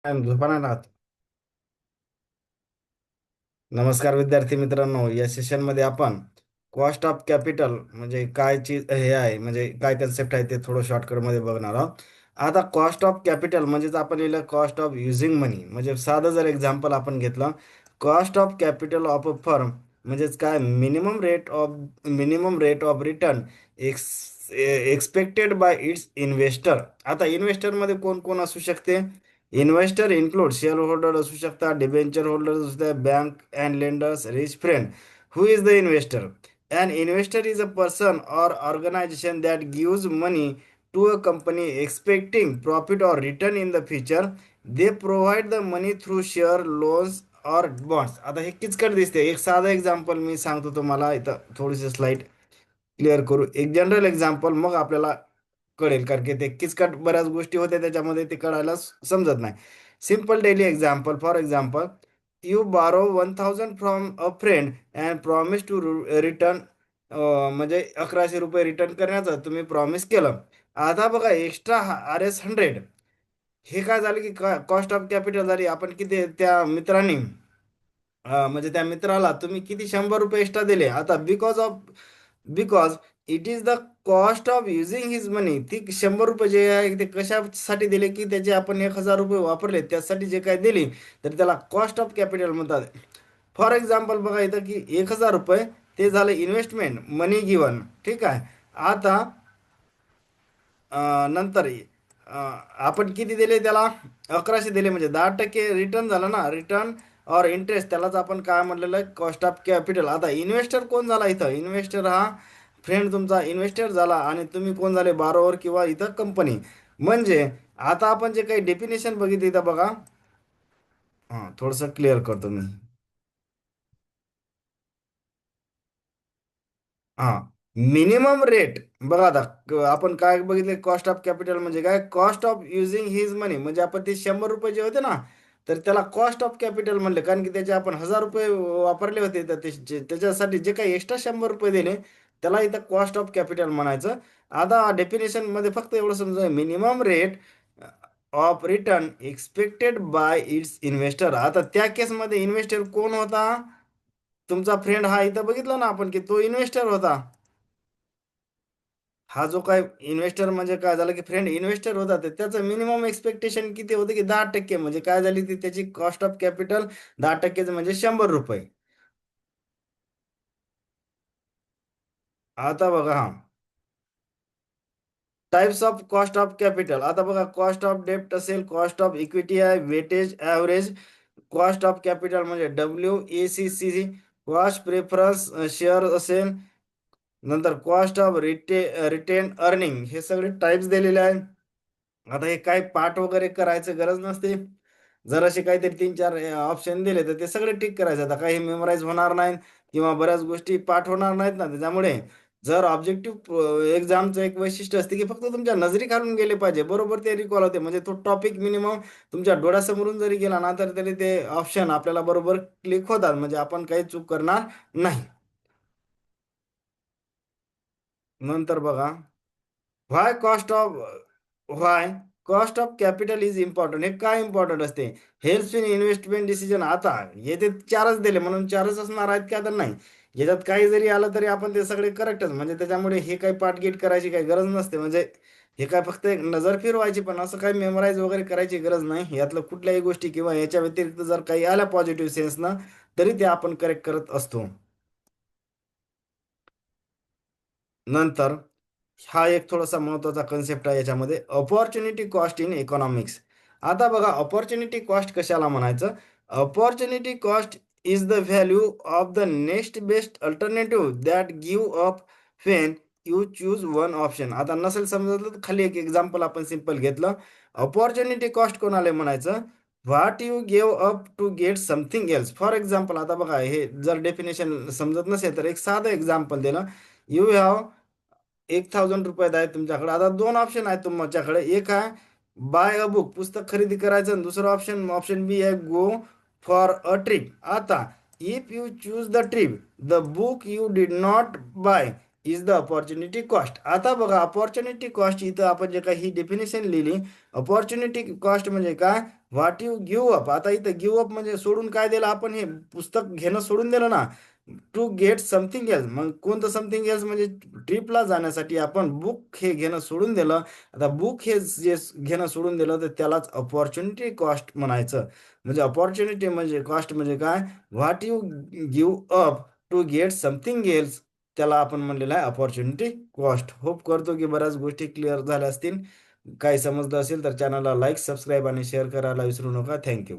झोपानात. नमस्कार विद्यार्थी मित्रांनो, या सेशनमध्ये आपण कॉस्ट ऑफ कॅपिटल म्हणजे काय चीज हे आहे, म्हणजे काय कन्सेप्ट आहे ते थोडं शॉर्टकटमध्ये बघणार आहोत. आता कॉस्ट ऑफ कॅपिटल म्हणजेच आपण लिहिलं कॉस्ट ऑफ युझिंग मनी. म्हणजे साधं जर एक्झाम्पल आपण घेतलं, cost of capital of a firm म्हणजेच काय, minimum rate of return expected bye it's investor. आता इन्व्हेस्टरमध्ये कोण कोण असू शकते? इन्व्हेस्टर इन्क्लूड शेअर होल्डर असू शकतात, डिबेंचर होल्डर असू शकतात, bank and lenders, rich friend. Who is the investor? An investor is a person or organization that gives money to a company expecting profit or return in the future. They provide the money through share, loans or bonds. आता हे किचकट दिसते. एक साधं example मी सांगतो तुम्हाला, इथं थोडीशी स्लाइड क्लिअर करू. एक जनरल एक्झाम्पल, मग आपल्याला कळेल, कारण की ते किचकट बऱ्याच गोष्टी होत्या त्याच्यामध्ये, ते कळायला समजत नाही. Simple daily example. For example, you borrow 1000 from a friend and promise to return. म्हणजे 1100 रुपये रिटर्न करण्याचं तुम्ही प्रॉमिस केलं. आता बघा, एक्स्ट्रा RS 100 हे काय झालं की कॉस्ट ऑफ कॅपिटल झाली. आपण किती त्या मित्रांनी, म्हणजे त्या मित्राला तुम्ही किती 100 रुपये एक्स्ट्रा दिले. आता because it is the cost of using his money. ती 100 रुपये जे आहे ते कशासाठी दिले, की त्याचे आपण 1000 रुपये वापरले, त्यासाठी जे काय दिली, तर त्याला कॉस्ट ऑफ कॅपिटल म्हणतात. फॉर एक्झाम्पल बघा इथं, की 1000 रुपये ते झालं इन्व्हेस्टमेंट, मनी गिवन. ठीक आहे. आता नंतर आपण किती दिले त्याला? 1100 दिले, म्हणजे 10% रिटर्न झालं ना. रिटर्न और इंटरेस्ट, त्यालाच आपण काय म्हणलेलं आहे? Cost of capital. आता इन्व्हेस्टर कोण झाला इथं? इन्व्हेस्टर हा फ्रेंड तुमचा इन्व्हेस्टर झाला, आणि तुम्ही कोण झाले? बारोवर किंवा इथं कंपनी. म्हणजे आता आपण जे काही डेफिनेशन बघितली इथं बघा. हां, थोडंसं क्लिअर करतो मी. हा, मिनिमम रेट. बघा आता, आपण काय बघितले? कॉस्ट ऑफ कॅपिटल म्हणजे काय? कॉस्ट ऑफ युझिंग हिज मनी. म्हणजे आपण ते 100 रुपये जे होते ना, तर त्याला कॉस्ट ऑफ कॅपिटल म्हणले, कारण की त्याचे आपण 1000 रुपये वापरले होते, तर त्याच्यासाठी जे काही एक्स्ट्रा 100 रुपये दिले, त्याला इथं कॉस्ट ऑफ कॅपिटल म्हणायचं. आता डेफिनेशन मध्ये फक्त एवढं समजा, minimum rate of return expected bye it's investor. आता त्या केसमध्ये इन्व्हेस्टर कोण होता? तुमचा फ्रेंड हा. इथं बघितलं ना आपण, की तो इन्व्हेस्टर होता. हा जो काय इन्व्हेस्टर म्हणजे काय झालं, की फ्रेंड इन्व्हेस्टर होता, तर त्याचं मिनिमम एक्सपेक्टेशन किती होतं, की 10%. म्हणजे काय झाली ती त्याची कॉस्ट ऑफ कॅपिटल 10%, म्हणजे 100 रुपये. आता बघा, हा types of cost of capital. आता बघा, कॉस्ट ऑफ डेप्ट असेल, कॉस्ट ऑफ इक्विटी आहे, weightage average. Cost of capital म्हणजे WACC. कॉस्ट प्रेफरन्स शेअर असेल. नंतर कॉस्ट ऑफ रिटेन अर्निंग. हे सगळे टाइप्स दिलेले आहेत. आता हे काय पाठ वगैरे करायचं गरज नसते. जर असे काहीतरी 3-4 ऑप्शन दिले, तर ते सगळे टिक करायचे. आता काही मेमोराईज होणार नाहीत, किंवा बऱ्याच गोष्टी पाठ होणार नाहीत ना. त्याच्यामुळे जर ऑब्जेक्टिव्ह एक्झामचं एक वैशिष्ट्य असते, की फक्त तुमच्या नजरी घालून गेले पाहिजे, बरोबर ते रिकॉल होते. म्हणजे तो टॉपिक मिनिमम तुमच्या डोळ्यासमोरून जरी गेला ना, तर तरी ते ऑप्शन आपल्याला बरोबर क्लिक होतात. म्हणजे आपण काही चूक करणार नाही. नंतर बघा, why cost of why cost of capital is important. हे काय इम्पॉर्टंट असते? Helps in investment decision. आता येथे चारच दिले म्हणून चारच असणार आहेत का? तर नाही. याच्यात काही जरी आलं तरी आपण ते सगळे करेक्टच. म्हणजे त्याच्यामुळे हे काही पाठगीट करायची काही गरज नसते. म्हणजे हे काय फक्त एक नजर फिरवायची, पण असं काही मेमोराईज वगैरे करायची गरज नाही. यातलं कुठल्याही गोष्टी किंवा याच्या व्यतिरिक्त जर काही आल्या पॉझिटिव्ह सेन्सनं, तरी ते आपण करेक्ट करत असतो. नंतर हा एक थोडासा महत्त्वाचा कन्सेप्ट आहे याच्यामध्ये, अपॉर्च्युनिटी कॉस्ट इन इकॉनॉमिक्स. आता बघा, अपॉर्च्युनिटी कॉस्ट कशाला म्हणायचं? Opportunity cost is the value of the next best alternative that give up Wien you choose one option. आता नसेल समजलं तर खाली एक एक्झाम्पल आपण सिम्पल घेतलं. अपॉर्च्युनिटी कॉस्ट कोणाला म्हणायचं? What you give up to get something else. For example, आता बघा, हे जर डेफिनेशन समजत नसेल तर एक साधं एक्झाम्पल दिलं. यू हॅव 1000 रुपये आहेत तुमच्याकडे. आता दोन ऑप्शन आहेत तुमच्याकडे. एक आहे बाय अ बुक, पुस्तक खरेदी करायचं, आणि दुसरं ऑप्शन बी आहे गो फॉर अ ट्रिप. आता if you choose the trip, the book you did not buy is the opportunity cost. आता बघा अपॉर्च्युनिटी कॉस्ट इथं आपण जे काही ही डेफिनेशन लिहिली. अपॉर्च्युनिटी कॉस्ट म्हणजे काय? What you give up. आता इथं गिव्ह अप म्हणजे सोडून काय दिलं आपण? हे पुस्तक घेणं सोडून दिलं ना. To get something else. मग कोणतं समथिंग एल्स? म्हणजे ट्रिपला जाण्यासाठी आपण बुक हे घेणं सोडून दिलं. आता बुक हे जे घेणं सोडून दिलं तर त्यालाच अपॉर्च्युनिटी कॉस्ट म्हणायचं. म्हणजे अपॉर्च्युनिटी म्हणजे कॉस्ट म्हणजे काय? What you give up to get something else, त्याला आपण म्हणलेलं आहे अपॉर्च्युनिटी कॉस्ट. होप करतो की बऱ्याच गोष्टी क्लिअर झाल्या असतील. काही समजलं असेल तर चॅनलला लाईक, सबस्क्राईब आणि शेअर करायला विसरू नका. थँक्यू.